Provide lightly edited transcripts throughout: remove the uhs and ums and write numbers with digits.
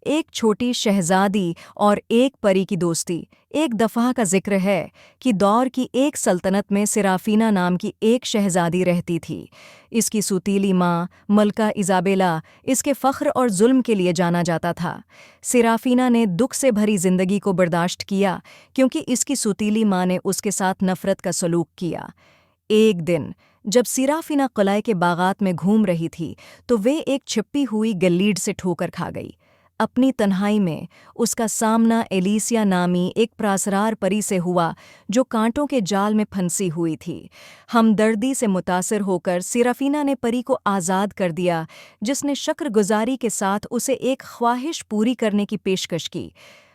ایک چھوٹی شہزادی اور ایک پری کی دوستی۔ ایک دفعہ کا ذکر ہے کہ دور کی ایک سلطنت میں سرافینا نام کی ایک شہزادی رہتی تھی۔ اس کی سوتیلی ماں ملکہ ایزابیلا اس کے فخر اور ظلم کے لیے جانا جاتا تھا۔ سرافینا نے دکھ سے بھری زندگی کو برداشت کیا کیونکہ اس کی سوتیلی ماں نے اس کے ساتھ نفرت کا سلوک کیا۔ ایک دن جب سیرافینا قلعے کے باغات میں گھوم رہی تھی تو وہ ایک چھپی ہوئی گلیڈ سے ٹھوکر کھا گئی۔ اپنی تنہائی میں اس کا سامنا ایلیسیا نامی ایک پراسرار پری سے ہوا جو کانٹوں کے جال میں پھنسی ہوئی تھی۔ ہمدردی سے متاثر ہو کر سیرافینا نے پری کو آزاد کر دیا، جس نے شکر گزاری کے ساتھ اسے ایک خواہش پوری کرنے کی پیشکش کی۔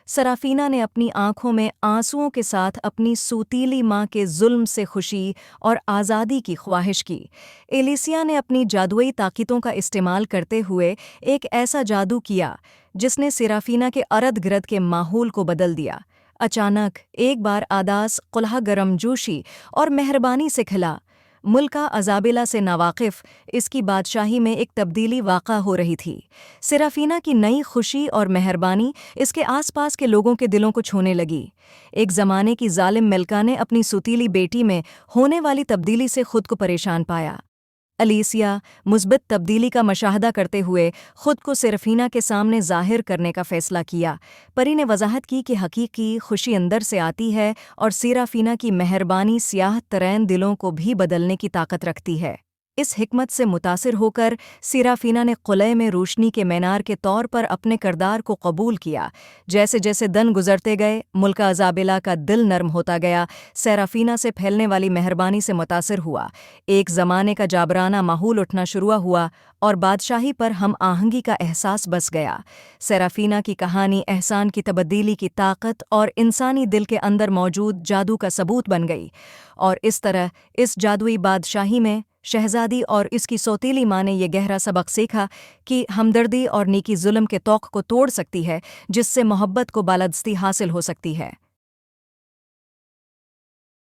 سرافینا نے اپنی آنکھوں میں آنسوؤں کے ساتھ اپنی سوتیلی ماں کے ظلم سے خوشی اور آزادی کی خواہش کی۔ ایلیسیا نے اپنی جادوئی طاقتوں کا استعمال کرتے ہوئے ایک ایسا جادو کیا جس نے سرافینا کے ارد گرد کے ماحول کو بدل دیا۔ اچانک ایک بار آداس قلعہ گرم جوشی اور مہربانی سے کھلا۔ ملکہ ایزابیلا سے ناواقف اس کی بادشاہی میں ایک تبدیلی واقع ہو رہی تھی۔ سرافینا کی نئی خوشی اور مہربانی اس کے آس پاس کے لوگوں کے دلوں کو چھونے لگی۔ ایک زمانے کی ظالم ملکہ نے اپنی سوتیلی بیٹی میں ہونے والی تبدیلی سے خود کو پریشان پایا۔ ایلیسیا مثبت تبدیلی کا مشاہدہ کرتے ہوئے خود کو سرافینا کے سامنے ظاہر کرنے کا فیصلہ کیا۔ پری نے وضاحت کی کہ حقیقی خوشی اندر سے آتی ہے اور سرافینا کی مہربانی سیاہ ترین دلوں کو بھی بدلنے کی طاقت رکھتی ہے۔ اس حکمت سے متاثر ہو کر سرافینا نے قلعے میں روشنی کے مینار کے طور پر اپنے کردار کو قبول کیا۔ جیسے جیسے دن گزرتے گئے، ملکہ ایزابیلا کا دل نرم ہوتا گیا، سرافینا سے پھیلنے والی مہربانی سے متاثر ہوا۔ ایک زمانے کا جابرانہ ماحول اٹھنا شروع ہوا اور بادشاہی پر ہم آہنگی کا احساس بس گیا۔ سرافینا کی کہانی احسان کی تبدیلی کی طاقت اور انسانی دل کے اندر موجود جادو کا ثبوت بن گئی، اور اس طرح اس جادوئی بادشاہی میں شہزادی اور اس کی سوتیلی ماں نے یہ گہرا سبق سیکھا کہ ہمدردی اور نیکی ظلم کے طوق کو توڑ سکتی ہے، جس سے محبت کو بالادستی حاصل ہو سکتی ہے۔